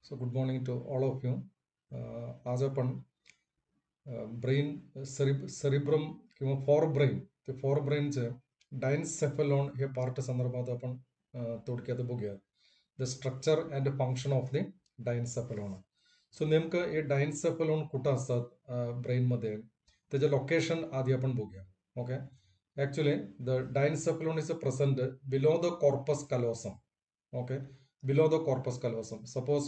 So good morning to all of you. आज आपण brain cerebrum किंवा फॉरब्रेन ते फॉरब्रेनचे डायन्सेफेलॉन हे पार्ट संदर्भात आपण थोडक्यात बघूया. The structure and function of the diencephalon. So नेमकं हे डायन्सेफेलॉन कुठं असतात ब्रेनमध्ये, त्याचे लोकेशन आधी आपण बघूया. Okay, actually the diencephalon is present below the corpus callosum. Okay, below the corpus callosum. Suppose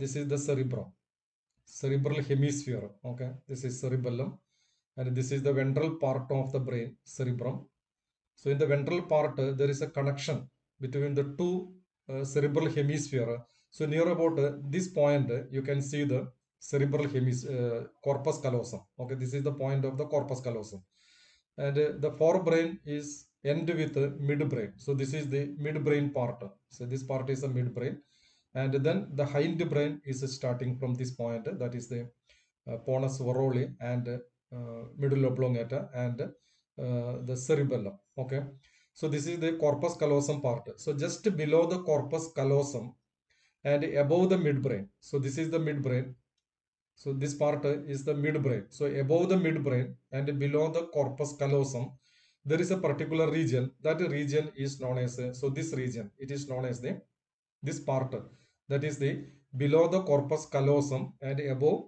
this is the cerebral hemisphere. Okay, this is cerebellum, and this is the ventral part of the brain, cerebrum. So in the ventral part, there is a connection between the two cerebral hemisphere. So near about this point, you can see the cerebral corpus callosum. Okay, this is the point of the corpus callosum, and the forebrain is end with midbrain. So this is the midbrain part. So this part is the midbrain, and then the hindbrain is starting from this point. That is the Pons varoli and middle oblongata and the cerebellum. Okay, so this is the corpus callosum part. So just below the corpus callosum and above the midbrain. So this is the midbrain. So this part is the midbrain. So above the midbrain and below the corpus callosum, there is a particular region. That region is known as so this region. It is known as the this part. That is the below the corpus callosum and above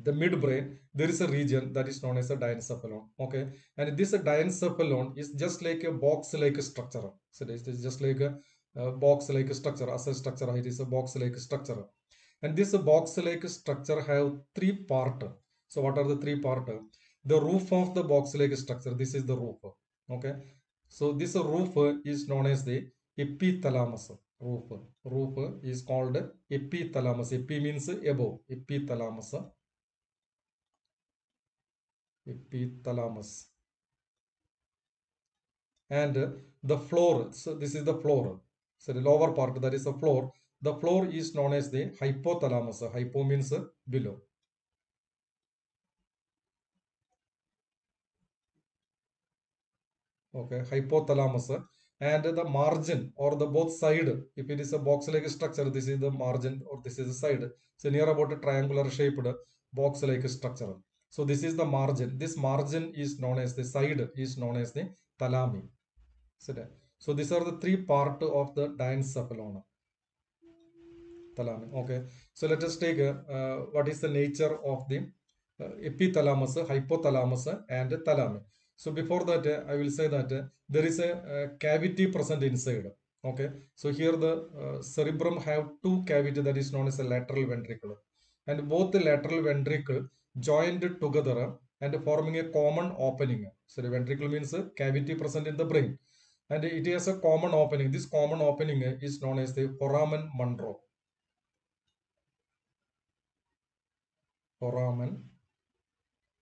the midbrain. There is a region that is known as a diencephalon. Okay, and this diencephalon is just like a box-like structure. So it is just like a box-like structure. As a structure, it is a box-like structure. And this box-like structure have three part. So what are the three part? The roof of the box-like structure. This is the roof. Okay. So this roof is known as the epithalamus. Roof is called epithalamus. Epi means above. Epithalamus. Epithalamus. And the floor. So this is the floor. So the lower part, that is the floor. The floor is known as the hypothalamus. Hypo means below. Okay, hypothalamus. And the margin or the both side, if it is a box-like structure, this is the margin or this is the side. So near about a triangular shaped box-like structure. So this is the margin. This margin is known as the side is known as the thalami. So these are the three part of the diencephalon. Thalami. Okay. So let us take what is the nature of the epithalamus, hypothalamus, and thalami. So before that, I will say that there is a cavity present inside. Okay. So here the cerebrum have two cavity that is known as a lateral ventricle, and both the lateral ventricle joined together and forming a common opening. So the ventricle means a cavity present in the brain, and it has a common opening. This common opening is known as the foramen Monro. Foramen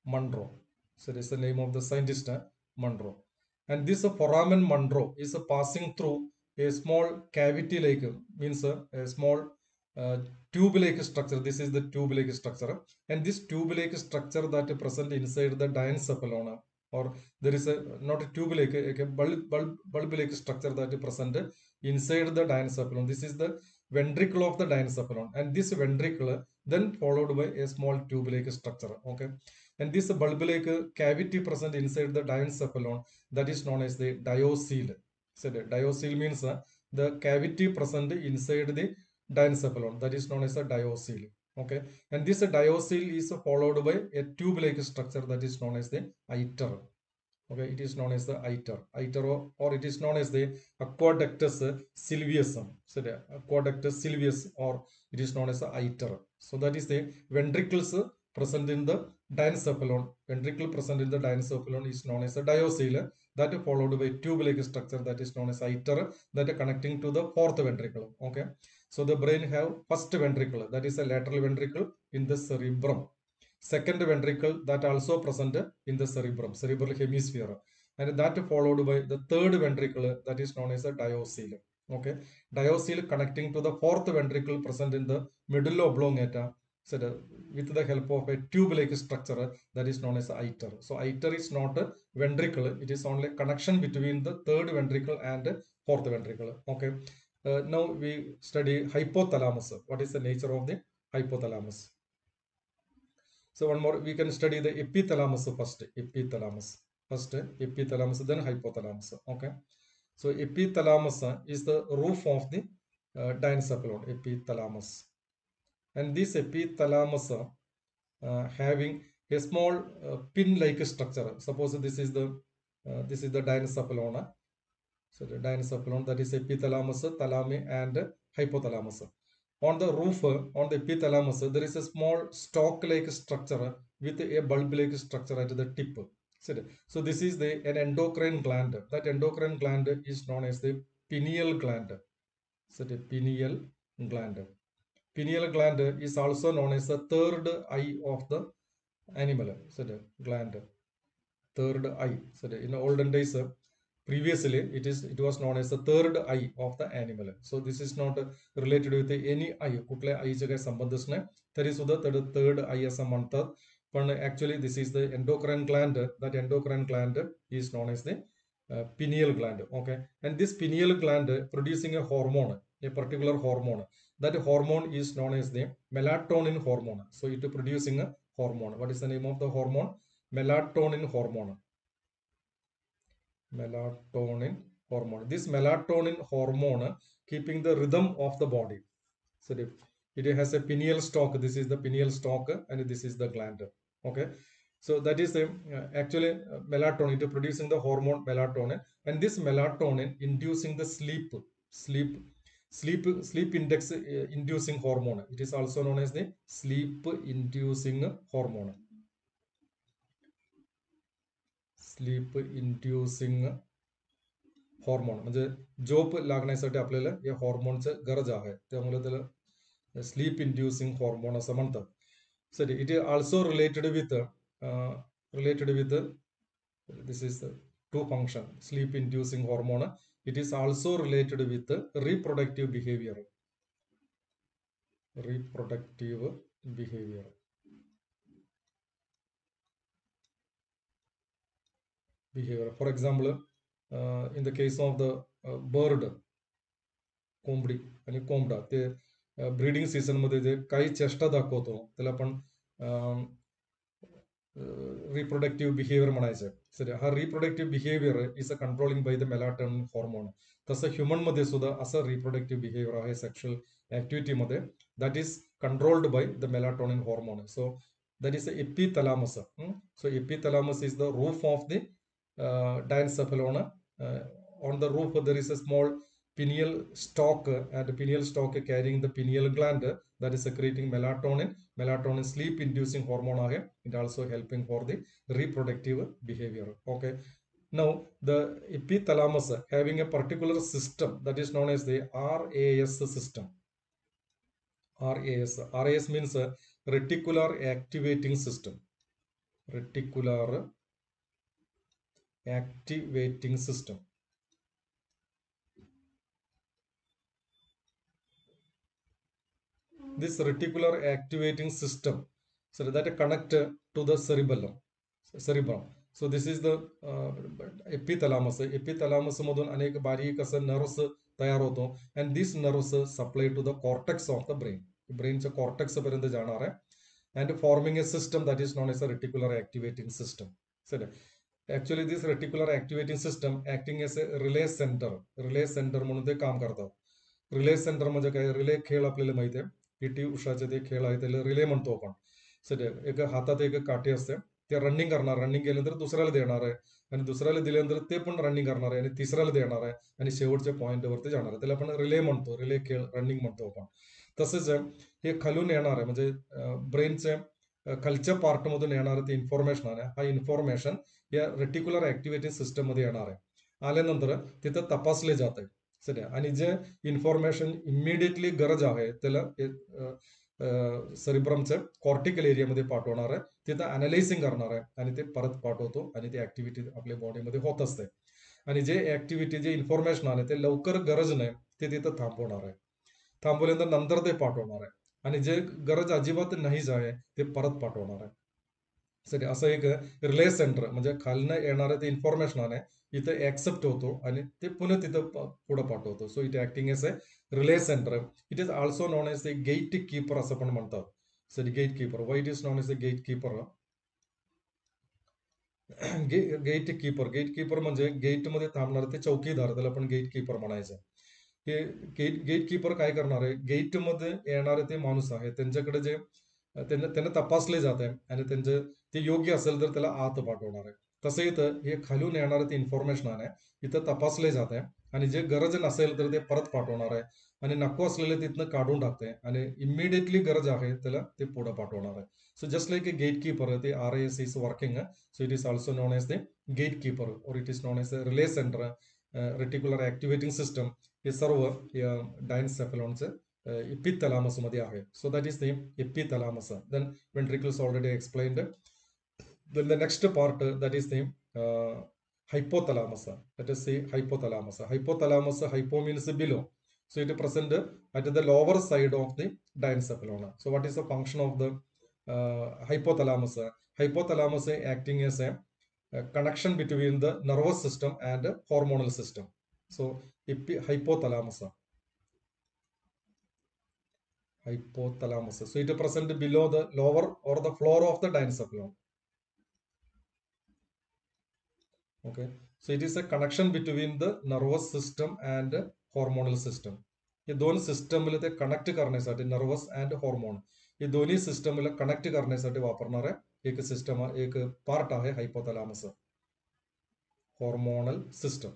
Monro. So this is the name of the scientist, Monro. And this foramen Monro is passing through a small cavity like means a small tube-like structure. This is the tube-like structure, and this tube-like structure that is present inside the diencephalon, or there is a not a tube-like, a bulb-like structure that is present inside the diencephalon. This is the ventricle of the diencephalon, and this ventricle then followed by a small tube-like structure. Okay, and this bulb-like cavity present inside the diencephalon, that is known as the diocele. So the diocele means the cavity present inside the diencephalon, that is known as a diocele. Okay, and this diocele is followed by a tube-like structure that is known as the iter. Okay, it is known as the iter, or it is known as the aqueductus sylvius. So the aqueductus sylvius, or it is known as the iter. So that is the ventricles present in the diencephalon. Ventricle present in the diencephalon is known as the diocele, that is followed by tube-like structure that is known as iter, that is connecting to the fourth ventricle. Okay, so the brain have first ventricle, that is a lateral ventricle in the cerebrum. Second ventricle that also present in the cerebral hemisphere, and that followed by the third ventricle that is known as a diocele. Okay, diocele connecting to the fourth ventricle present in the middle oblongata. So with the help of a tube-like structure that is known as iter. So iter is not a ventricle; it is only connection between the third ventricle and fourth ventricle. Okay, Now we study hypothalamus. What is the nature of the hypothalamus? So one more, we can study the epithalamus first. Epithalamus, then hypothalamus. Okay. So epithalamus is the roof of the diencephalon, epithalamus. And this epithalamus having a small pin-like structure. Suppose this is the diencephalon. So the diencephalon, that is epithalamus, thalami, and hypothalamus. On the roof, on the epithalamus, there is a small stalk-like structure with a bulb-like structure at the tip. So this is an endocrine gland. That endocrine gland is known as the pineal gland. So the pineal gland. Pineal gland is also known as the third eye of the animal. So the gland, third eye. So in the olden days, previously it was known as the third eye of the animal. So this is not related with any eye. कुठल्या आईचे काही संबंधच नाही. तरी सुद्धा third eye असं म्हणतात. पण actually this is the endocrine gland. That endocrine gland is known as the pineal gland. Okay, and this pineal gland producing a hormone, a particular hormone. That hormone is known as the melatonin hormone. So it producing a hormone. What is the name of the hormone? Melatonin hormone. Melatonin hormone. This melatonin hormone keeping the rhythm of the body. So it has a pineal stalk. This is the pineal stalk, and this is the gland. Okay, so that is the actually melatonin. It is producing the hormone melatonin, and this melatonin inducing the sleep index inducing hormone. It is also known as the sleep inducing hormone. Sleep inducing hormone म्हणजे झोप लागण्यासाठी आपल्याला या हॉर्मोनचं गरज आहे, त्यामुळे त्याला sleep inducing hormone असं म्हणतात. Sir it is also related with this is to function sleep inducing hormone. It is also related with reproductive behaviour. For example, in the case of the bird, कोंबडी आणि कोंबडा, ते breeding season मध्ये जे काही चेष्टा दाखवतो त्याला आपण रिप्रोडक्टिव्ह बिहेवियर म्हणायचं. सर हा reproductive behaviour is a controlling by the melatonin hormone. तसं ह्युमन मध्ये सुद्धा असं रिप्रोडक्टिव्ह बिहेवियर आहे सेक्शुअल ऍक्टिव्हिटी मध्ये, that is controlled by the melatonin hormone. So that is the epithalamus. So epithalamus is the roof of the diencephalon. On the roof there is a small pineal stalk, and the pineal stalk carrying the pineal gland that is secreting melatonin. Melatonin sleep inducing hormone ahe. It also helping for the reproductive behavior. Okay, now the epithalamus having a particular system that is known as the RAS system. RAS means reticular activating system. Reticular activating system. This reticular activating system, so that connect to the cerebellum. So this is the epithalamus. Epithalamus मधून अनेक बारीक असं nerves तयार होतो, and these nerves supply to the cortex of the brain. ब्रेनच्या cortex पर्यंत जाणार आहे, and forming a system that is known as a reticular activating system. So actually this reticular activating system acting as a relay center म्हणून ते काम करतात. Relay centre म्हणजे काय? रिले खेळ आपल्याला माहिती आहे, पीटी उषाचे ते खेळ आहे त्याला रिले म्हणतो आपण. सध्या एक हातात एक काठी असते, ते रनिंग करणार, रनिंग केल्यानंतर दुसऱ्याला देणार आहे, आणि दुसऱ्याला दिल्यानंतर ते पण रनिंग करणार आहे, आणि तिसऱ्याला देणार आहे, आणि शेवटच्या पॉईंटवरती जाणार आहे. त्याला आपण रिले म्हणतो, रिले खेळ रनिंग म्हणतो आपण. तसंच हे खालून येणार आहे, म्हणजे ब्रेनच्या खालच्या पार्ट मधून येणार ते इन्फॉर्मेशन आहे. हा इन्फॉर्मेशन या रेटिक्युलर ऍक्टिव्हिटी सिस्टम मध्ये येणार आहे. आल्यानंतर तिथं तपासले जात आहे सध्या, आणि जे इन्फॉर्मेशन इमिडिएटली गरज आहे त्याला सेरिब्रमच्या कॉर्टिकल एरियामध्ये पाठवणार आहे, तिथं अनालायझिंग करणार आहे, आणि ते परत पाठवतो, आणि ते ऍक्टिव्हिटी आपल्या बॉडीमध्ये होत असते. आणि जे ऍक्टिव्हिटी जे इन्फॉर्मेशन आले ते लवकर गरज नाही ते तिथं थांबवणार आहे. थांबवल्यानंतर नंतर ते पाठवणार आहे, आणि जे गरज अजिबात नाहीच आहे ते परत पाठवणार आहे. सर असं एक रिले सेंटर म्हणजे खालनं येणारं ते इन्फॉर्मेशन आहे, इथं ऍक्सेप्ट होतो आणि ते पुन्हा तिथं पुढे पाठवतो. So it acting as a relay centre. It is also known as the gate keeper असं पण म्हणतात. So gatekeeper, why it is known as the gate keeper. Gatekeeper म्हणजे गेटमध्ये थांबणार ते चौकीदार, त्याला आपण गेट कीपर म्हणायचं. हे गेट कीपर काय करणार आहे, गेटमध्ये येणारे ते माणूस आहे त्यांच्याकडे जे त्यांना तपासले जात आहे आणि त्यांचं ते योग्य असेल तर त्याला आत पाठवणार आहे. तसं इथं हे खालून येणारे ते इन्फॉर्मेशन आहे इथं तपासले जात आहे आणि जे गरज नसेल तर ते परत पाठवणार आहे आणि नको असलेले तिथनं काढून टाकते आणि इमिडिएटली गरज आहे त्याला ते पुढे पाठवणार आहे. So just like a gate keeper, ते RAS is working. So it is also known as the gate keeper और it is known as the relay centre, reticular activating system. हे सर्व डायन्सेफॅलॉनचं एपिथॅलॅमस मध्ये आहे. So that is the epithalamus. Then ventricles already explained. Then the next part, that is the hypothalamus. Let us say hypothalamus. Hypothalamus, hypo means below. So it is present at the lower side of the diencephalon. So what is the function of the hypothalamus? Hypothalamus acting as a connection between the nervous system and hormonal system. So hypothalamus. Hypothalamus. So it is present below the lower or the floor of the diencephalon. Okay, so it is a connection between the nervous system and hormonal system. हे दोन सिस्टमला ते connect करण्यासाठी nervous and hormone हे दोन्ही सिस्टमला connect करण्यासाठी वापरणारा एक सिस्टम, एक पार्ट आहे hypothalamus. Hormonal system.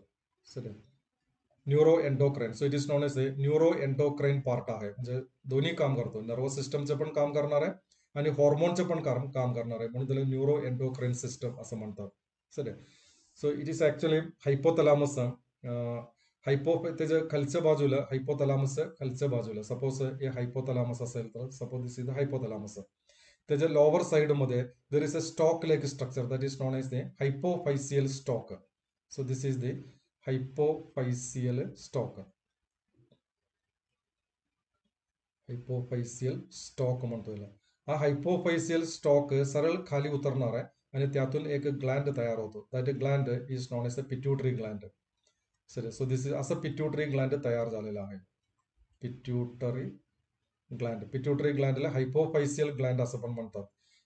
Neuro endocrine. So it is known as A neuro endocrine part आहे, म्हणजे दोन्ही काम करतो, नर्वस सिस्टमचं पण काम करणार आहे आणि हॉर्मोनचं पण काम करणार आहे, म्हणून त्याला न्यूरो एंडोक्राइन सिस्टम असं म्हणतात. Sir so it is actually hypothalamus. त्याच्या खालच्या बाजूला हायपोथॅलॅमस, खालच्या बाजूला सपोज हे हायपोथॅलॅमस असेल तर suppose this is the hypothalamus. त्याच्या लोअर साइड मध्ये there is a stalk like structure that is known as the hypophyseal stalk. So this is the hypophyseal stalk. Hypophyseal stalk म्हणतो याला. हा हायपोफायसियल स्टॉक सरळ खाली उतरणार आहे आणि त्यातून एक ग्लँड तयार होतो. That Gland is known as a pituitary Gland. Sir so this is असं पिट्युटरी ग्लँड तयार झालेला आहे. पिट्युटरी ग्लँड, पिट्युटरी ग्लँडला हायपोफायसियल ग्लँड असं पण म्हणतात.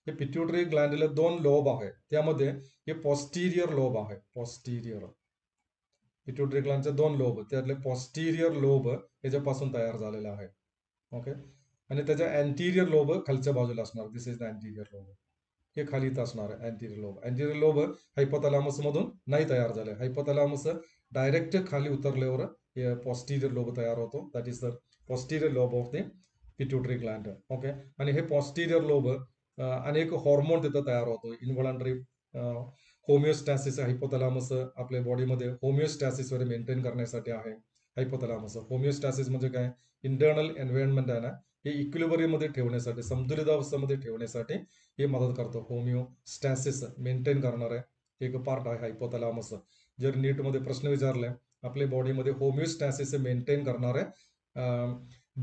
हे पिट्युटरी ग्लँडला दोन लोब आहे, त्यामध्ये हे पॉस्टिरियर लोब आहे. पॉस्टिरियर पिट्युटरी ग्लँडचे दोन लोब, त्यातले पॉस्टिरियर लोब याच्यापासून तयार झालेला आहे. ओके, आणि त्याच्या अँटिरियर लोब खालच्या बाजूला असणार. दिस इज द अँटिरियर लोब. हे खाली इथं असणार आहे अँटिरियर लोब. अँटिरियर लोब हायपोथॅलॅमस मधून नाही तयार झाले. हायपोथॅलॅमस डायरेक्ट खाली उतरल्यावर हे पॉस्टिरियर लोब तयार होतो. That is the posterior lobe of the pituitary gland. Okay, आणि हे पॉस्टिरियर लोब अनेक हॉर्मोन तिथं तयार होतो. इन्व्हॉलंटरी होमिओस्टॅसिस. हायपोथॅलॅमस आपल्या बॉडीमध्ये होमिओस्टॅसिस वर मेंटेन करण्यासाठी आहे हायपोथॅलॅमस. होमिओस्टॅसिस म्हणजे काय, इंटरनल एन्व्हायरमेंट आहे ना, हे इक्विलिब्रियम मध्ये ठेवण्यासाठी, समतुलित अवस्थेमध्ये ठेवण्यासाठी हे मदत करतो. होमिओस्टॅसिस मेंटेन करणार आहे एक पार्ट आहे हायपोथॅलॅमस. जर नीट मध्ये प्रश्न विचारले आपल्या बॉडीमध्ये होमिओस्टॅसिस मेंटेन करणारे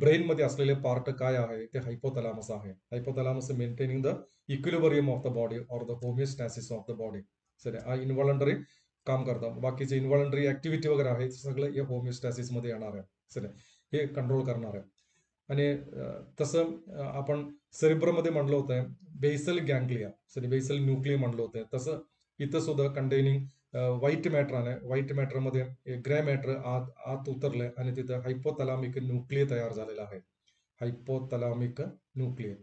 ब्रेन मध्ये असलेले पार्ट काय आहे, ते हायपोथॅलॅमस आहे. Hypothalamus maintaining the equilibrium of the body और the homeostasis of the body. Sir हा इन्व्हॉलंटरी काम करतात. बाकीचे इन्व्हॉलंटरी ऍक्टिव्हिटी वगैरे आहे सगळं हे होमिओस्टॅसिस मध्ये येणार आहे. सर हे कंट्रोल करणार आहे. आणि तसं आपण सेरिब्रममध्ये म्हणलं होतं basal ganglia, sorry basal nuclei म्हणलं होतं, तसं इथं सुद्धा कंटेनिंग व्हाईट मॅटर आहे. व्हाईट मॅटर मध्ये ग्रे मॅटर आत उतरलंय आणि तिथं हायपोथॅलॅमिक न्यूक्लिय तयार झालेला आहे. हायपोथॅलॅमिक न्यूक्लिय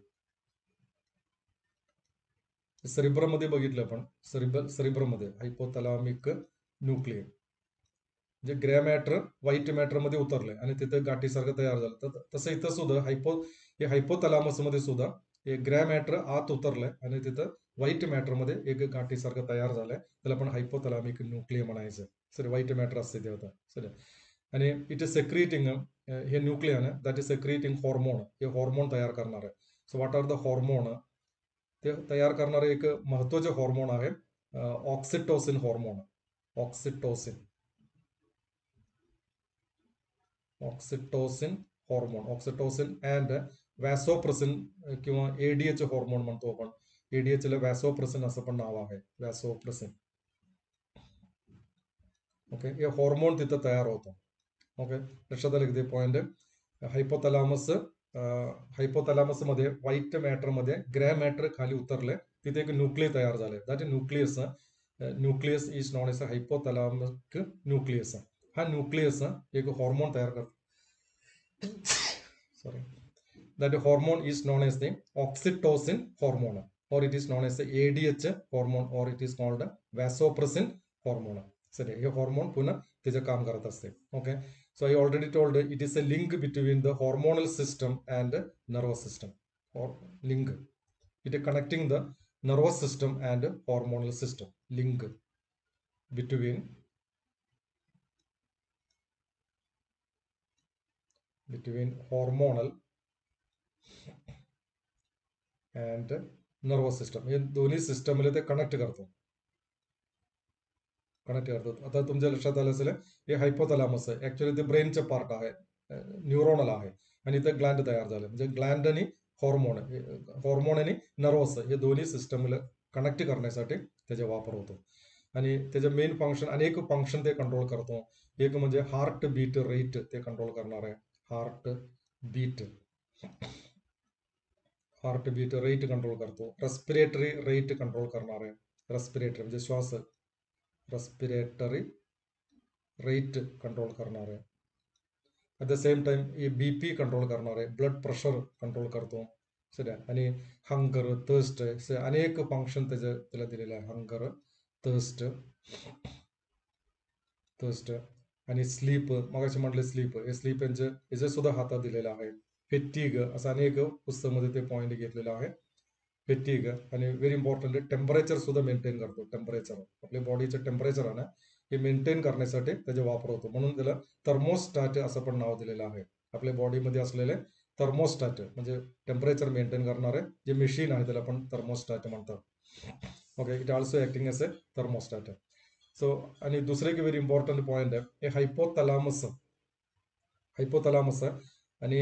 सेरिब्रम मध्ये बघितलं आपण. सेरिब्रम मध्ये हायपोथॅलॅमिक न्यूक्लिय म्हणजे ग्रे मॅटर व्हाईट मॅटर मध्ये उतरलंय आणि तिथं गाठीसारखं तयार झालं. तर तसं इथं सुद्धा हे हायपोथॅलॅमस मध्ये सुद्धा हे ग्रे मॅटर आत उतरलंय आणि तिथं व्हाईट मॅटर मध्ये एक गाठीसारखं तयार झालंय, त्याला आपण हायपोथॅलॅमिक न्यूक्लिय म्हणायचं. सर व्हाईट मॅटर असते ते होतं. सर आणि इट इज सेक्रेटिंग, हे nuclei that is secreting hormone. हे हॉर्मोन तयार करणार आहे. So what are the hormone, ते तयार करणारे एक महत्वाचे हॉर्मोन आहे oxytocin hormone. Oxytocin, oxytocin hormone. Oxytocin and vasopressin किंवा ADH हॉर्मोन म्हणतो आपण. ADH ला वॅसोप्रेसिन असं पण नाव आहे. वॅसोप्रेसिन. ओके, हे हॉर्मोन तिथं तयार होतो. ओके, लक्षात आलं की ते पॉइंट. हायपोथॅलामस मध्ये व्हाईट मॅटर मध्ये ग्रे मॅटर खाली उतरले, तिथे एक न्यूक्लियस तयार झाले. That is nucleus. Nucleus is known as hypothalamic nucleus. हा न्यूक्लियस एक हॉर्मोन तयार करतो. Sorry, that hormone is known as the oxytocin hormone, or it is known as the ADH hormone, or it is called vasopressin hormone. Sir हे hormone पुन्हा त्याचं काम करत असते. Okay, so I already told it is a link between the hormonal system and nervous system. Link, it is connecting the nervous system and hormonal system. Link between hormonal and nervous system, हे दोन्ही सिस्टमला ते connect करतो. आता तुमच्या लक्षात आलं असेल, हे हायपोथॅलामस आहे. ऍक्च्युअली ते ब्रेनचे पार्ट आहे, न्यूरोनल आहे, आणि इथे ग्लँड तयार झाले. म्हणजे ग्लँड आणि हॉर्मोन आणि नर्वस हे दोन्ही सिस्टमला कनेक्ट करण्यासाठी त्याचा वापर होतो. आणि त्याचे मेन फंक्शन, अनेक फंक्शन ते कंट्रोल करतो. एक म्हणजे हार्ट बीट रेट ते कंट्रोल करणार आहे. हार्ट बीट रेट कंट्रोल करतो. रेस्पिरेटरी रेट कंट्रोल करणार आहे. रेस्पिरेटरी म्हणजे श्वास, रेस्पिरेटरी रेट कंट्रोल करणार आहे. ॲट द सेम टाइम हे BP कंट्रोल करणार आहे. ब्लड प्रेशर कंट्रोल करतो. सध्या, आणि हंगर, थर्स्ट, अनेक फंक्शन त्याला दिलेलं आहे. हंगर, थर्स्ट आणि स्लीप. मगाशी म्हटले स्लीप, हे स्लीप याचे सुद्धा हातात दिलेलं आहे. फेटिग, असं अनेक पुस्तकामध्ये ते पॉइंट घेतलेलं आहे. फेटिग, आणि व्हेरी इम्पॉर्टंट, टेम्परेचर सुद्धा मेंटेन करतो. टेम्परेचर, आपल्या बॉडीचं टेम्परेचर आहे ना, हे मेंटेन करण्यासाठी त्याचा वापर होतो. म्हणून त्याला थर्मोस्टॅट असं पण नाव दिलेलं आहे. आपल्या बॉडीमध्ये असलेले थर्मोस्टॅट म्हणजे टेम्परेचर मेंटेन करणारे जे मशीन आहे, त्याला आपण थर्मोस्टॅट म्हणतात. Okay, it also acting as a thermostat. So, आणि दुसरे एक व्हेरी इम्पॉर्टंट पॉइंट आहे, हे हायपोथॅलामस आणि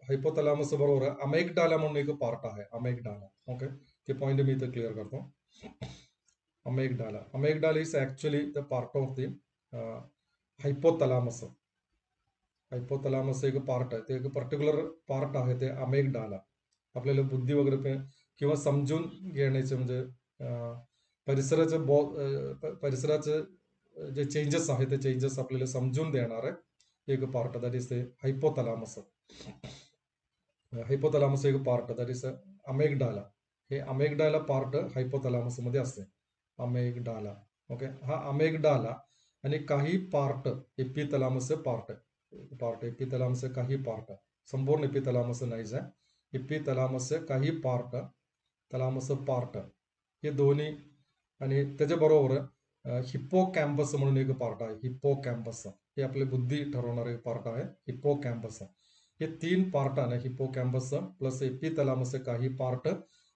हायपोथॅलामस बरोबर अमेग्डाला म्हणून एक पार्ट आहे. अमेग्डाला. ओके, ते पॉइंट मी इथं क्लिअर करतो. Amygdala is actually the part of the hypothalamus. एक पार्ट आहे, ते एक पर्टिक्युलर पार्ट आहे ते अमेग्डाला. आपल्याला बुद्धी वगैरे किंवा समजून घेण्याचे, म्हणजे परिसराचं जे चेंजेस आहे ते चेंजेस आपल्याला समजून देणार आहे एक part, that is the hypothalamus. एक पार्ट, दॅट इज अमेग्डाला. हे अमेग्डाला पार्ट हायपोथॅलामस मध्ये असते. अमेग्डाला. ओके, हा अमेग्डाला आणि काही पार्ट एपिथॅलामस एपिथॅलामस काही पार्ट, संपूर्ण एपिथॅलामस नाहीच आहे. एपिथॅलामस काही पार्ट, थॅलामस पार्ट, हे दोन्ही. आणि त्याच्याबरोबर हिप्पोकॅम्पस म्हणून एक पार्ट आहे. हिप्पोकॅम्पस हे आपली बुद्धी ठरवणारे पार्ट आहे. हिप्पोकॅम्पस, हे 3 पार्ट आहे. हिप्पोकॅम्पस प्लस एपिथॅलामस काही पार्ट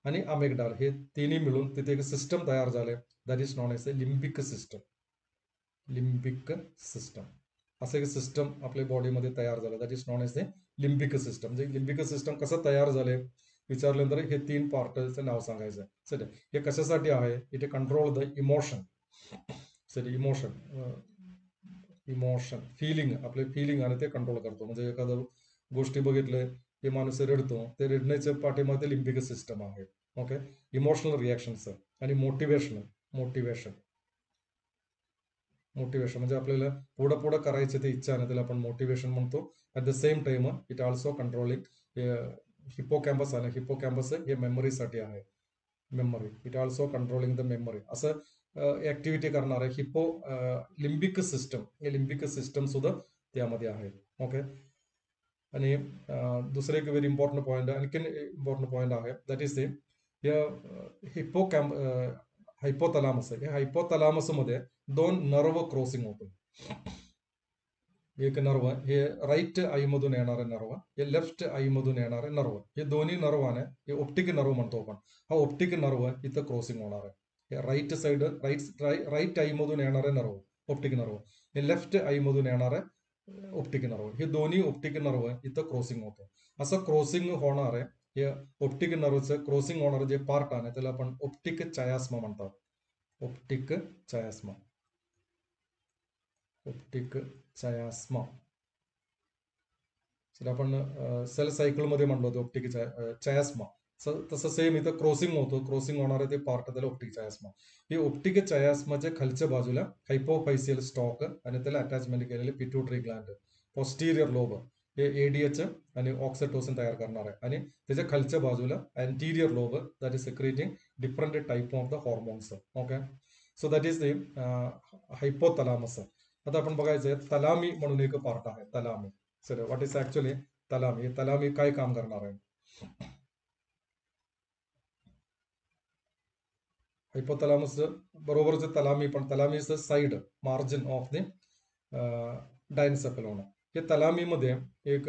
आणि अमेग्डाला, हे तिन्ही मिळून तिथे एक सिस्टम तयार झाले. That is known as A limbic system. असं एक सिस्टम आपल्या बॉडीमध्ये तयार झालं, that is known as A limbic system. म्हणजे लिम्बिक सिस्टम कसं तयार झाले विचारल्यानंतर हे 3 पार्टचं नाव सांगायचं. सर, हे कशासाठी आहे? It control the emotion. Emotion feeling, आपले फिलिंग आणि ते कंट्रोल करतो. म्हणजे एखादं गोष्टी बघितलं, हे माणूस रडतो, ते रडण्याच्या पाठीमागे लिम्बिक सिस्टम आहे. ओके, इमोशनल रिॲक्शन्स आणि मोटिवेशन म्हणजे आपल्याला पुढं करायचं ते इच्छा आहे, त्याला आपण मोटिवेशन म्हणतो. At the same time it also controlling hippocampus आहे. हिप्पोकॅम्पस हे मेमरीसाठी आहे. Memory, it also controlling the memory. असं ऍक्टिव्हिटी करणार आहे लिम्बिक सिस्टम. हे लिम्बिक सिस्टम सुद्धा त्यामध्ये आहे. ओके, आणि दुसरे एक व्हेरी इम्पॉर्टंट पॉइंट, आणखीन इम्पॉर्टंट पॉइंट आहे, दॅट इज हायपोथॅलामस. हे हायपोथॅलामस मध्ये 2 नर्व क्रॉसिंग होतो. एक नर्व हे राईट आई मधून येणारे नर्व, हे लेफ्ट आई मधून येणारे नर्व, हे दोन्ही नर्वाने हे ऑप्टिक नर्व म्हणतो आपण. हा ऑप्टिक नर्व इथं क्रॉसिंग होणार आहे. हे राईट साइड, राईट आई मधून येणारे नर्व ऑप्टिक नर्व, हे लेफ्ट आई मधून येणारे ऑप्टिक नर्व, हे दोन्ही ऑप्टिक नर्व इथं क्रॉसिंग होतो. असं क्रॉसिंग होणार आहे, हे ऑप्टिक नर्वचं क्रॉसिंग होणार जे पार्ट आहे त्याला आपण ऑप्टिक चायास्मा म्हणतात. ऑप्टिक चायास्मा. ऑप्टिक चायास्मा. सर आपण सेल सायकलमध्ये म्हणलो होतो ऑप्टिक चायास्मा. तसं सेम इथं क्रॉसिंग होतो. क्रॉसिंग होणारं ते पार्ट त्याला ऑप्टिक चायास्मा. हे ऑप्टिक चायास्माच्या खालच्या बाजूला हायपोफायसियल स्टॉक आणि त्याला अटॅचमेंट केलेले पिट्युटरी ग्लँड, पोस्टिरियर लोब हे एडीएच आणि ऑक्सिटोसिन तयार करणार आहे. आणि त्याच्या खालच्या बाजूला anterior lobe that is secreting different type of the hormones. Okay, so that is the hypothalamus. आता आपण बघायचंय तलामी म्हणून एक पार्ट आहे. Thalami. Sir what is actually thalami? Thalami काय काम करणार आहे? हायपोथॅलामस बरोबरच तलामी, पण thalami is the side margin of the diencephalon. हे तलामीमध्ये एक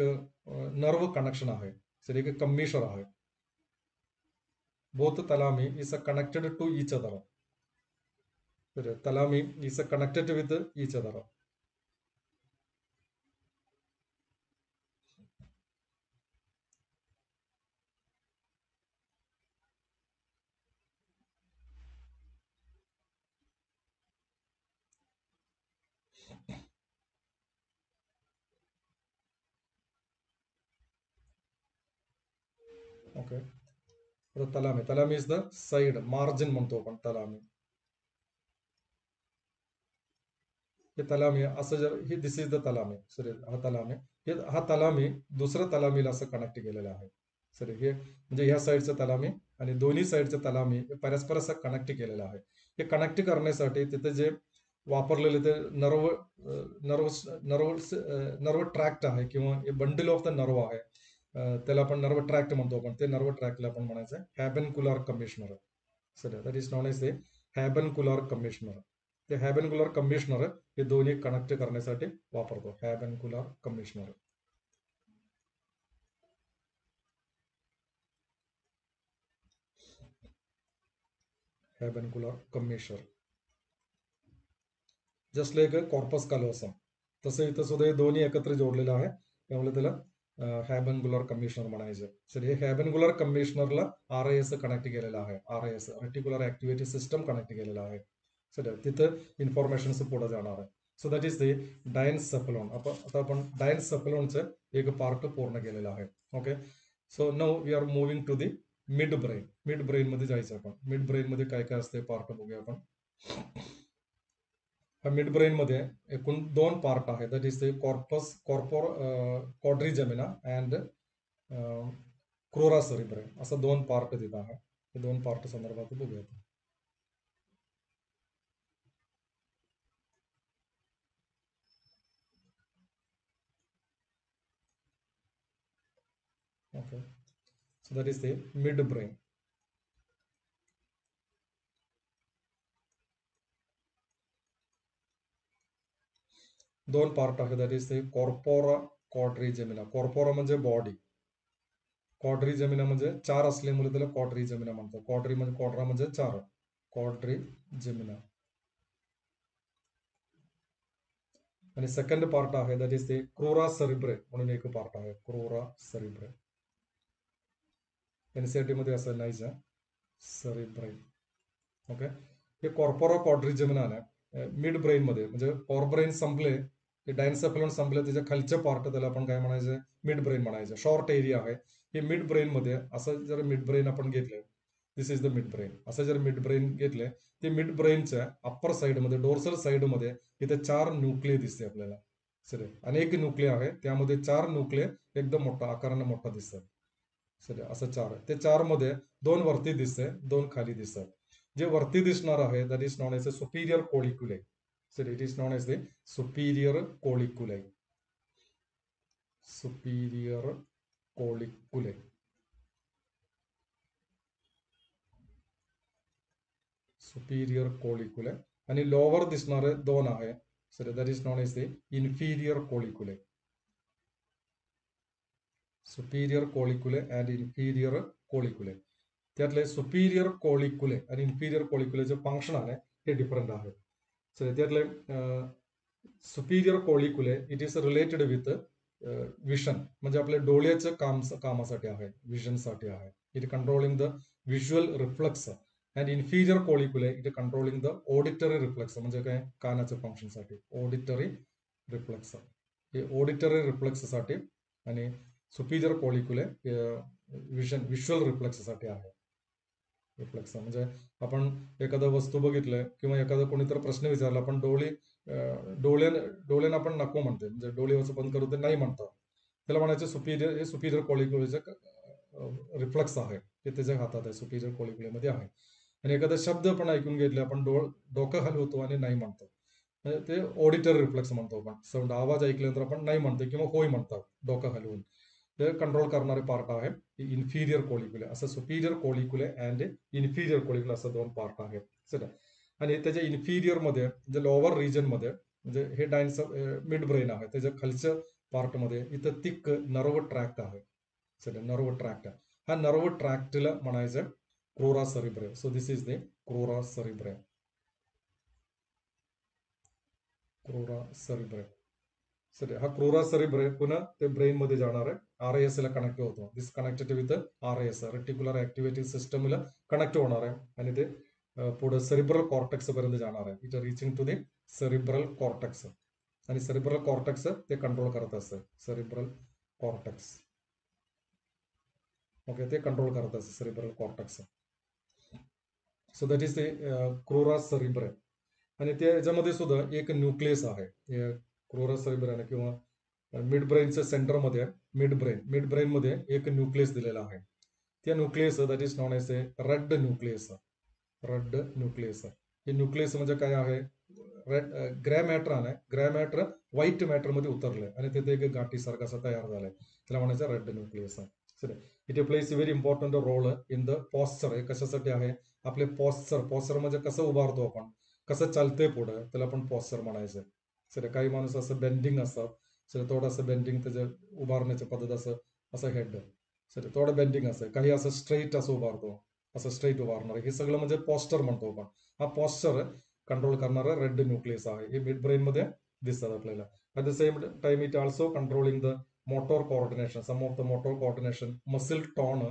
नर्व कनेक्शन आहे. सर एक कमिशर आहे. Both thalami is connected to each other. तर thalami is connected with each other. Okay, thalami. Thalami is the side margin म्हणतो आपण thalami. हे तलामी असं जर हे this is the thalami. Sir हा तलामी, हा तलामी दुसऱ्या तलामीला असं कनेक्ट केलेलं आहे. सर हे म्हणजे ह्या साईडचं तलामी आणि दोन्ही साईडचं तलामी हे परस्पर असं कनेक्ट केलेलं आहे. हे कनेक्ट करण्यासाठी तिथे जे वापरलेले ते nerve nerve nerve nerve tract आहे किंवा बंडल ऑफ द नर्व आहे. त्याला आपण नर्व ट्रॅक्ट म्हणतो. आपण ते नर्व ट्रॅक्टला आपण म्हणायचं habenular commissure. Sir that is known as a habenular commissure. ते हॅबेनक्युलर कमिशनर हे दोन्ही कनेक्ट करण्यासाठी वापरतो. Habenular commissure. Habenular commissure just like corpus callosum. तसं इथं सुद्धा हे दोन्ही एकत्र जोडलेलं आहे. त्यामुळे त्याला हॅबेनक्युलर कमिशनर म्हणायचं. सर हे हॅबेनक्युलर कमिशनरला RIS कनेक्ट केलेलं आहे. RIS reticular activity system connect केलेलं आहे. सर तिथं इन्फॉर्मेशन पुढे जाणार आहे. So that is the diencephalon. आता आपण डायन्सेफेलॉनचं एक पार्ट पूर्ण केलेलं आहे. Okay, so now we are moving to the mid brain. Mid brain मध्ये जायचं आपण. मिड ब्रेन मध्ये काय काय असते पार्ट बघूया आपण. मिड ब्रेन मध्ये एकूण 2 पार्ट आहेत. That is the quadrigemina and crura cerebrum. असं 2 पार्ट तिथं आहे. हे 2 पार्ट संदर्भात बघूया. Okay, so that is the mid brain. 2 part आहे. That is the corpora quadrigemina. Corpora म्हणजे बॉडी, क्वाड्रिजेमिना म्हणजे 4 असल्यामुळे त्याला क्वाड्रिजेमिना म्हणतात. क्वाड्री म्हणजे क्वाड्रा म्हणजे 4, क्वाड्रिजेमिना. आणि सेकंड पार्ट आहे दॅट इज द क्रोरा सेरिब्रे म्हणून एक पार्ट आहे. क्रोरा सेरिब्रे. NCERT मध्ये असं नाहीच आहे सेरिब्रे. ओके, हे कॉर्पोरा क्वाड्रिजेमिना आहे मिड ब्रेन मध्ये. म्हणजे फॉर ब्रेन संपले, ते डायन्सेफेलॉन संपले, त्याच्या खालचे पार्ट त्याला आपण काय म्हणायचं? मिड ब्रेन म्हणायचं. शॉर्ट एरिया आहे हे मिड ब्रेन मध्ये. असं जर मिड ब्रेन आपण घेतले, दिस इज द मिड ब्रेन. असं जर मिड ब्रेन घेतले, ते मिड ब्रेनच्या अप्पर साइड मध्ये, डोर्सल साइड मध्ये इथे 4 न्यूक्लिय दिसते आपल्याला. सर अनेक न्यूक्लिय आहे, त्यामध्ये 4 न्यूक्लिय एकदम मोठा आकाराने मोठा दिसतात. सर असं 4. ते 4 मध्ये 2 वरती दिसते, 2 खाली दिसतात. जे वरती दिसणार आहे that is known as a superior colliculi. Sir it is known as the superior colliculi. Superior colliculi. Superior colliculi. आणि लोअर दिसणारे 2 आहे. Sir that is known as the inferior colliculi. Superior colliculi and inferior colliculi. त्यातले superior colliculi आणि inferior कोलिक्युलेचे function आहे हे different आहे. So त्यातले superior colliculi it is related with vision. म्हणजे आपल्या डोळ्याचं कामासाठी आहे, विजनसाठी आहे. It controlling the visual reflex and inferior colliculi it controlling the auditory reflex, म्हणजे काय कानाच्या फंक्शनसाठी ऑडिटरी रिफ्लेक्स, हे ऑडिटरी रिफ्लेक्ससाठी, आणि सुपिरियर कॉलिक्युले विज्युअल रिफ्लेक्ससाठी आहे. रिफ्लेक्स म्हणजे आपण एखादं वस्तू बघितलंय किंवा एखादा कोणीतरी प्रश्न विचारला, पण डोळ्यानं आपण नको म्हणते, म्हणजे डोळे असं बंद करू ते नाही म्हणतात, त्याला म्हणायचं सुपिरियर कॉलिक्युलेचं रिफ्लेक्स आहे, ते त्याच्या हातात आहे, सुपिरियर कॉलिक्युलेमध्ये आहे. आणि एखादा शब्द पण ऐकून घेतले, आपण डोकं हलवतो आणि नाही म्हणतो, म्हणजे ते ऑडिटरी रिफ्लेक्स म्हणतो आपण. साऊंड आवाज ऐकल्यानंतर आपण नाही म्हणतो किंवा होय म्हणतात डोकं हलवून. ते कंट्रोल करणारे पार्ट आहे इन्फिरियर कॉलिक्युले. असं सुपिरियर कॉलिक्युले अँड इन्फिरियर कॉलिक्युले असं दोन पार्ट आहेत, चला. आणि त्याच्या इन्फिरियर मध्ये म्हणजे लोअर रिजन मध्ये, म्हणजे हे डायन्स मिड ब्रेन आहे, त्याच्या खालच्या पार्ट मध्ये इथं थिक नर्व ट्रॅक्ट आहे, चला. नर्व ट्रॅक्ट, हा नर्व ट्रॅक्टला म्हणायचं crura cerebri. So this is the crura cerebri. Crura cerebri, sir हा क्रोरा सेरिब्रे पुन्हा ते ब्रेन मध्ये जाणार आहे, RAS ला कनेक्ट होतो. This connected with RAS, reticular activity सिस्टमला कनेक्ट होणार आहे, आणि ते पुढे सेरिब्रल कॉर्टेक्स पर्यंत जाणार आहे. It reaching to the cerebral cortex, आणि सेरिब्रल कॉर्टेक्स ते कंट्रोल करत असतं, सेरिब्रल कॉर्टेक्स. ओके, ते कंट्रोल करत असतं cerebral cortex. So that is the crura cerebri. आणि त्याच्यामध्ये सुद्धा एक न्यूक्लियस आहे, क्रोरा सेरिब्रे किंवा मिड ब्रेनच्या सेंटरमध्ये, मिड ब्रेन मध्ये एक न्यूक्लियस दिलेला आहे. त्या nucleus that is known as A red nucleus. Red nucleus, हे न्यूक्लियस म्हणजे काय आहे, रेड ग्रे मॅटर आहे, ग्रे मॅटर व्हाईट मॅटर मध्ये उतरलंय आणि तिथे एक गाठी सारखं असं तयार झालंय, त्याला म्हणायचं red nucleus. It plays very important role in the posture. हे कशासाठी आहे, आपले पॉस्चर म्हणजे कसं उभारतो आपण, कसं चालतंय पुढं, त्याला आपण पॉस्चर म्हणायचं. सर काही माणूस असं बेंडिंग असतात, सर थोडंसं बेंडिंग, त्याच्या उभारण्याची पद्धत असं असं हेड, सर थोडं बेंडिंग असं, काही असं स्ट्रेट असं उभारतो, असं स्ट्रेट उभारणार, हे सगळं म्हणजे पॉस्चर म्हणतो आपण. हा पॉस्चर कंट्रोल करणारा रेड न्यूक्लियस आहे, हे मिड ब्रेन मध्ये दिसतात आपल्याला. At the same time it also controlling the motor coordination, some of the motor coordination, muscle tone,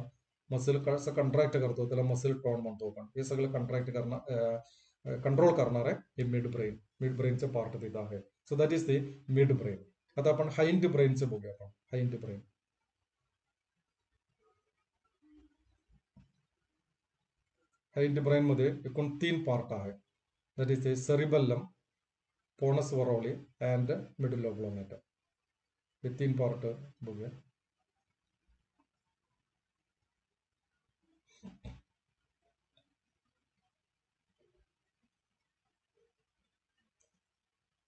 muscle कसं कंट्रॅक्ट करतो त्याला मसिल टॉन म्हणतो आपण, हे सगळं कंट्रॅक्ट करणार, कंट्रोल करणार आहे हे मिड ब्रेनचे पार्ट तिथं आहे. So that is the mid brain. आता आपण हाइंड ब्रेनचे बघूया. आपण हाइंड ब्रेन, हाइंड ब्रेन मध्ये एकूण 3 पार्ट आहे, that is the cerebellum, pons varolii and medulla oblongata. हे 3 पार्ट बघूया.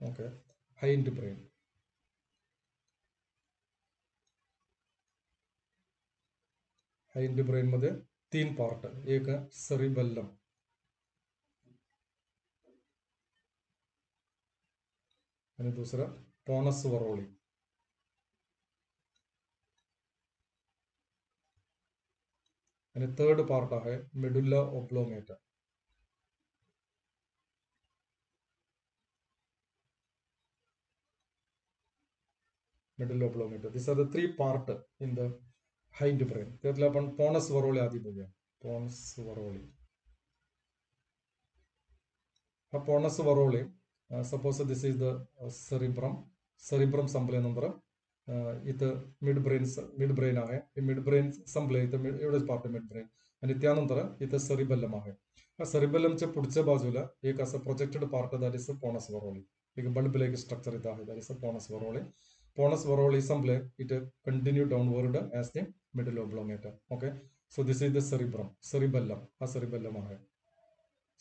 Okay, hind brain. Hind brain मध्ये 3 पार्ट, एक सेरिबेलम, आणि दुसरं पोनस वरोली, आणि थर्ड पार्ट आहे medulla oblongata. Medulla oblongata, this are the 3 part in the hind brain. त्यातलं आपण पोनस वरोली आधी बघूया. पोनस वरोली, हा pons varolii, suppose this is the cerebrum संपल्यानंतर इथं मिड ब्रेन आहे, हे मिड ब्रेन संपले इथं एवढंच पार्ट मिड ब्रेन, आणि त्यानंतर इथं सेरिबेलम आहे. हा सेरिबेलमच्या पुढच्या बाजूला एक असं projected part, that is pons varolii, एक बल्ब लाईक स्ट्रक्चर इथं आहे, that is pons varolii. Pons varolii संपले, it continue downward as the medulla oblongata. Okay, so this is the cerebellum, हा सेरिबेलम आहे,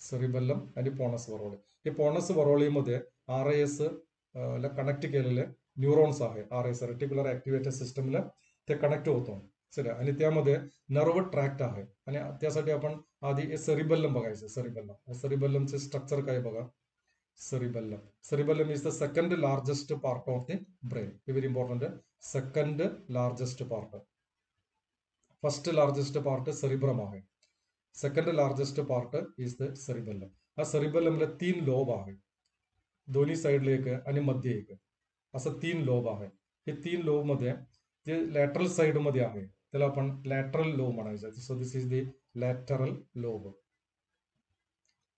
सेरिबेलम आणि पोनस वरोली. हे pons वरोलीमध्ये RAS ला कनेक्ट केलेले न्यूरॉन्स आहे, RAS रेटिक्युलर ऍक्टिव्हिटी सिस्टमला ते कनेक्ट होतो, सर. आणि त्यामध्ये नर्व ट्रॅक्ट आहे, आणि त्यासाठी आपण आधी सेरिबेलम बघायचं. सेरिबेलमचे स्ट्रक्चर काय बघा. Cerebellum is the second largest part of the brain. Very important. Second largest part. First largest part cerebrum आहे. Second largest part is the cerebellum. हा सेरिबेलमला 3 लोब आहे, दोन्ही साईडला एक आणि मध्ये एक, असं 3 लोब आहे. हे 3 लोब मध्ये जे लॅटरल साईड मध्ये आहे त्याला आपण लॅटरल लोब म्हणायचं. So this is the lateral lobe.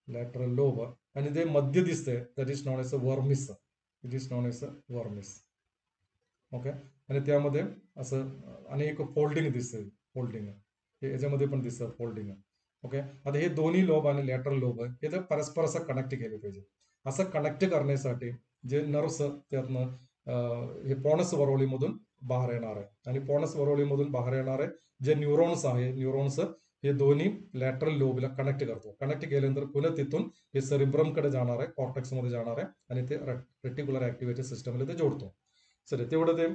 Lateral lobe आणि ते मध्य दिसतंय that is known as a vermis. It is known as a vermis. Okay. आणि त्यामध्ये असं आणि एक फोल्डिंग दिसतंय. फोल्डिंग याच्यामध्ये पण दिसतं फोल्डिंग. ओके. आता हे दोन्ही लोब आणि लॅटरल लोब हे तर परस्पर असं कनेक्ट केले पाहिजे. असं कनेक्ट करण्यासाठी जे नर्व्स त्यातनं हे पॉनस वरवलीमधून बाहेर येणार आहे आणि पॉनस वरवलीमधून बाहेर येणारे जे न्यूरॉन्स आहे न्यूरॉन्स हे दोन्ही लॅटरल लोबला कनेक्ट करतो. कनेक्ट केल्यानंतर पुन्हा तिथून हे सेरिब्रम कडे जाणार आहे, कॉर्टेक्स मध्ये जाणार आहे आणि ते रेटिक्युलर ऍक्टिव्हिटी सिस्टमला ते जोडतो. सर तेवढं ते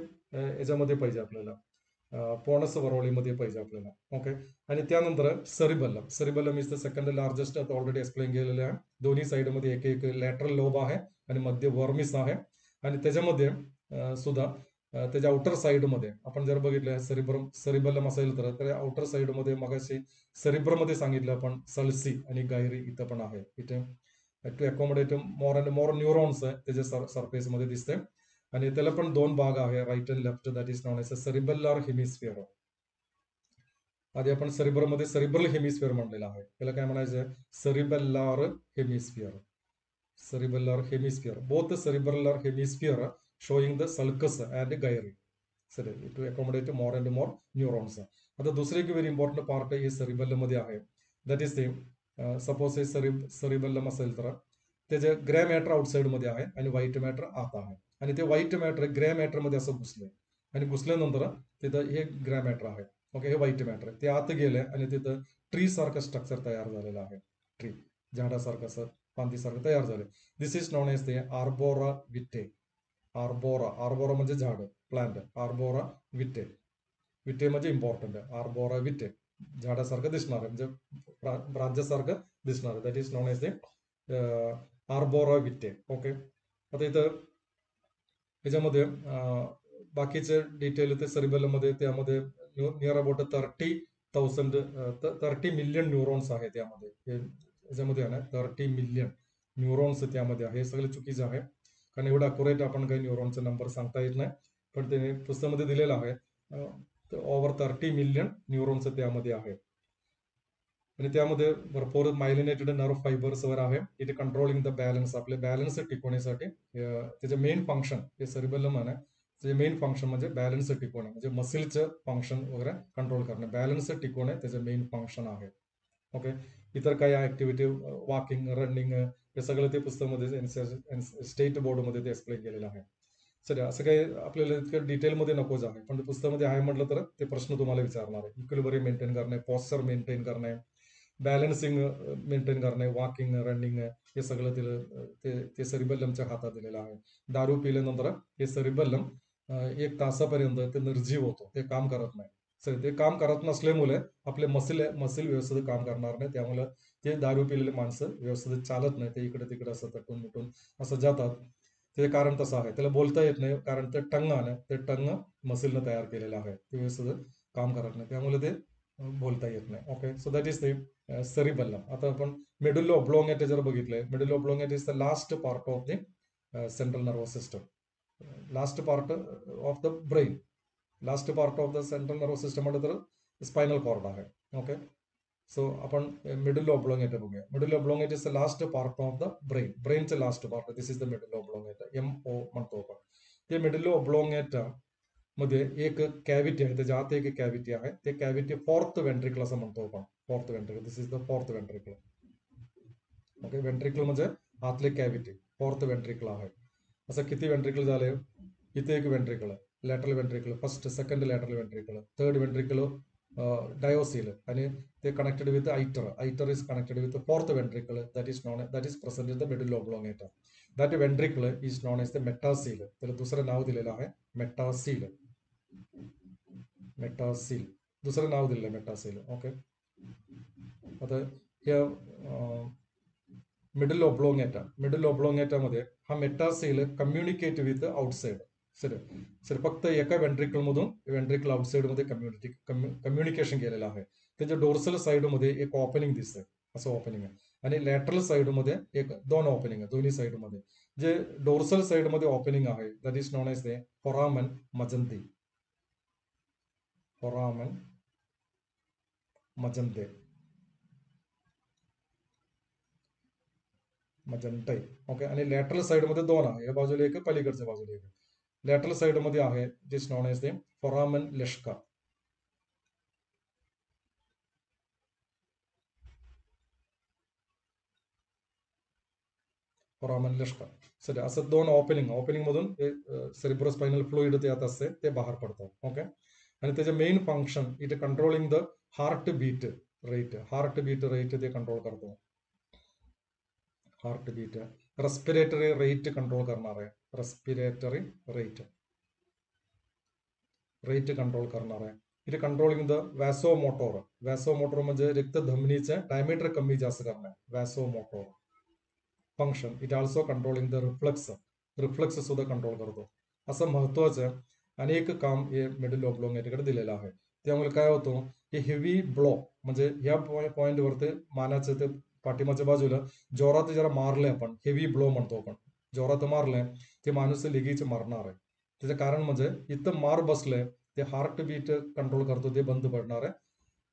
याच्यामध्ये पाहिजे आपल्याला, पॉनस वरवलीमध्ये पाहिजे आपल्याला. ओके. आणि त्यानंतर सरिबल्लम. सरिबल्लम इज द सेकंड लार्जेस्ट, आता ऑलरेडी एक्सप्लेन केलेले आहे. दोन्ही साईडमध्ये एक एक लॅटरल लोब आहे आणि मध्य वर्मिस आहे आणि त्याच्यामध्ये सुद्धा त्याच्या आउटर साईडमध्ये आपण जर बघितलं सरिबल्लम असेल तर आउटर साईडमध्ये मगाशी सरिब्रमध्ये सांगितलं आपण सल्सी आणि गायरी इथं पण आहे. इथे to accommodate more and more neurons त्याच्या सरफेसमध्ये दिसते आणि त्याला पण दोन भाग आहे, right and left, that is known as a cerebellar hemisphere. आधी आपण सेरिब्रममध्ये सेरिब्रल हेमिस्फिअर म्हणलेला आहे, त्याला काय म्हणायचं, सेरिबेल्लार hemisphere. cerebellar hemisphere, both the cerebellar hemisphere showing the sulcus and gyri to accommodate more and more neurons. आता दुसरे एक व्हेरी इम्पॉर्टंट पार्ट हे सेरिबेल्लम मध्ये आहे, दॅट इज ते सपोज हे सेरिबेल्लम असेल तर त्याचे ग्रे मॅटर आउटसाइड मध्ये आहे आणि व्हाईट मॅटर आत आहे आणि ते व्हाईट मॅटर ग्रे मॅटर मध्ये असं घुसलंय आणि घुसल्यानंतर तिथं हे ग्रे मॅटर आहे. ओके. हे व्हाईट मॅटर ते आत गेले आणि तिथं ट्री सारखं स्ट्रक्चर तयार झालेलं आहे. ट्री झाडासारखं असं फांदीसारखं तयार झाले. दिस इज नॉन एज ते आर्बोरा विटे. आर्बोरा म्हणजे झाड, प्लांट. आर्बोरा विटे. विटे म्हणजे इम्पॉर्टंट आहे. आर्बोरा विटे झाडासारखं दिसणार आहे, म्हणजे ब्रांचेसारखं दिसणार आहे. दॅट इज नॉन एज ते आर्बोरा विटे. ओके. आता इथं याच्यामध्ये बाकीचे डिटेल ते सेरिबेलम मध्ये त्यामध्ये नियर अबाउट 30 मिलियन न्यूरॉन्स आहे त्यामध्ये. याच्यामध्ये आहे ना 30 मिलियन न्यूरॉन्स त्यामध्ये आहे. हे सगळं चुकीचं आहे कारण एवढं अक्युरेट आपण काही न्यूरॉनचा नंबर सांगता येत नाही, पण ते पुस्तकामध्ये दिलेलं आहे ओव्हर 30 मिलियन न्यूरॉन्स त्यामध्ये आहे आणि त्यामध्ये भरपूर मायलिनेटेड नर्व फायबर्स वर आहे. इथे कंट्रोलिंग द बॅलन्स, आपले बॅलन्स टिकवण्यासाठी त्याचे मेन फंक्शन हे सेरिबेलम आहे. त्याचे मेन फंक्शन म्हणजे बॅलन्स टिकवणे, म्हणजे मसिलचं फंक्शन वगैरे कंट्रोल करणे, बॅलन्स टिकवणे त्याचे मेन फंक्शन आहे. ओके. इतर काही ऍक्टिव्हिटी वॉकिंग, रनिंग हे सगळं ते पुस्तकामध्ये स्टेट बोर्डमध्ये ते एक्सप्लेन केलेलं आहे. सर असं काही आपल्याला इतकं डिटेलमध्ये नकोच आहे, पण पुस्तकामध्ये आहे म्हटलं तर ते प्रश्न तुम्हाला विचारणार आहे. इक्विलिब्रियम मेंटेन करणे, पॉस्चर मेंटेन करणे, बॅलन्सिंग मेंटेन करणे, वॉकिंग, रनिंग हे सगळं ते सेरिबेल्लमच्या हातात दिलेलं आहे. दारू पिल्यानंतर हे सेरिबेल्लम 1 तासापर्यंत ते निर्जीव होतो, ते काम करत नाही. ते काम करत नसल्यामुळे आपले मसिल व्यवस्थित काम करणार नाही, त्यामुळे ते दारू पिलेले माणसं व्यवस्थित चालत नाही, ते इकडे तिकडे असं तटून मुटून असं जातात. ते कारण तसं आहे, त्याला बोलता येत नाही कारण ते टंग आहे, ते टंग मसिलनं तयार केलेलं आहे, ते व्यवस्थित काम करत नाही, त्यामुळे ते बोलता येत नाही. Okay. So that is the cerebellum. आता आपण मेडुल्ला ऑब्लॉंगेटा जर बघितलंय, medulla oblongata is the last part of the central nervous system, last part of the brain. Last part of the central nervous system म्हटलं तर spinal cord आहे. Okay. So आपण medulla oblongata बघूया. Medulla oblongata is the last part of the brain, ब्रेनचं last part. This is the medulla oblongata, MO म्हणतो आपण. ते medulla ऑब्लॉंगेटा मध्ये एक कॅव्हिटी आहे, त्याच्या आत एक कॅव्हिटी आहे, ते कॅव्हिटी फोर्थ वेंट्रिकल असं म्हणतो आपण. Fourth ventricle, this is the fourth ventricle. Okay. Ventricle म्हणजे आतले कॅव्हिटी, फोर्थ वेंट्रिकल आहे. असं किती वेंट्रिकल झाले, इथे एक ventricle, lateral ventricle, first second lateral ventricle, third ventricle diocoel आणि ते connected with iter. Iter is connected with fourth ventricle, that is present in the medulla oblongata. That ventricle is known as the metacoel. त्याला दुसरं नाव दिलेलं आहे मेटासील. मेटासील दुसरं नाव दिलेलं आहे मेटासील. Okay. आता या मिडल ऑब्लॉंगेटा मध्ये हा मेटासील कम्युनिकेट विथ आउटसाइड. सर फक्त एका वेंट्रिकल मधून वेंट्रिकल आउटसाइड मध्ये कम्युनिकेशन केलेलं आहे. त्याच्या डोर्सल साइड मध्ये एक ओपनिंग दिसतंय, असं ओपनिंग आहे आणि लॅटरल साइड मध्ये दोन ओपनिंग आहे, दोन्ही साइड मध्ये. जे डोर्सल साइड मध्ये ओपनिंग आहे that is known as the foramen magendie. Foramen magendie. Magendie. Okay. आणि लॅटरल साईडमध्ये दोन आहे, या बाजूला एक, पलीकडच्या बाजूला एक. लॅटरल साईडमध्ये आहे this known as the foramen luschka. Foramen luschka. Sir असं दोन ओपनिंग मधून सेरिब्रोस्पाइनल फ्लुइड त्यात असते, ते बाहेर पडतं. ओके. आणि त्याचे main function it controlling the heartbeat rate ते कंट्रोल करतो. Heartbeat, respiratory rate control करणार आहे. रेस्पिरेटरी रेट कंट्रोल करणार आहे. इट कंट्रोलिंग द वॅसोमोटोर म्हणजे रक्तधमनीचे डायमीटर कमी जास्त करणे, vasomotor function. It also controlling the reflex सुद्धा कंट्रोल करतो. असं महत्वाचं अनेक काम हे मिडल ऑब्लोंगेटकडे दिलेलं आहे. त्यामुळे काय होतं की हेवी ब्लॉ म्हणजे ह्या पॉईंटवरती मानाचं ते पाठीमाच्या बाजूला जोरात जरा मारले आपण, हेवी ब्लो म्हणतो आपण, जोरात मारले ते माणूस लगेच मरणार आहे. त्याचं कारण म्हणजे इथं मार बसले, ते हार्ट बीट कंट्रोल करतो, ते बंद पडणार आहे.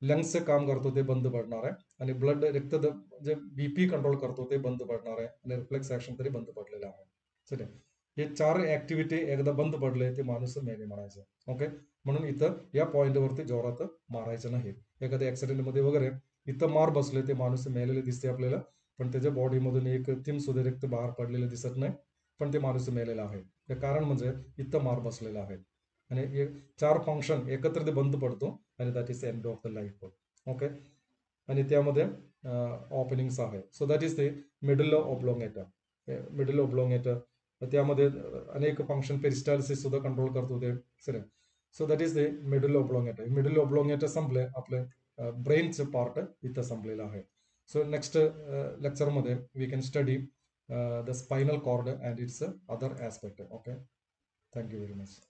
लंग्सचं काम करतो, ते बंद पडणार आहे. आणि ब्लड म्हणजे बीपी कंट्रोल करतो, ते बंद पडणार आहे. आणि रिफ्लेक्स ऍक्शन तरी बंद पडलेलं आहे. चल, हे 4 ऍक्टिव्हिटी एकदा बंद पडले ते माणूस मेले म्हणायचं. ओके. म्हणून इथं या पॉईंटवरती जोरात मारायचं नाही. एखाद्या ऍक्सिडेंटमध्ये वगैरे इथं मार बसले, ते माणूस मेलेले दिसते आपल्याला, पण त्याच्या बॉडीमधून एक थेंब सुद्धा रक्त बाहेर पडलेलं दिसत नाही, पण ते माणूस मेलेला आहे. ते कारण म्हणजे इथं मार बसलेला आहे. आणि हे 4 फंक्शन एकत्र ते बंद पडतो, आणि that is end of the life. Okay. आणि त्यामध्ये ओपनिंग्स आहे. So that is the medulla oblongata. त्यामध्ये अनेक फंक्शन, पेरिस्टालसिस सुद्धा कंट्रोल करतो ते. Sir, so that is the medulla oblongata संपले, आपलं ब्रेनचं पार्ट इथं संपलेलं आहे. सो नेक्स्ट लेक्चरमध्ये we can study the spinal cord and its other aspect. Okay. Thank you very much.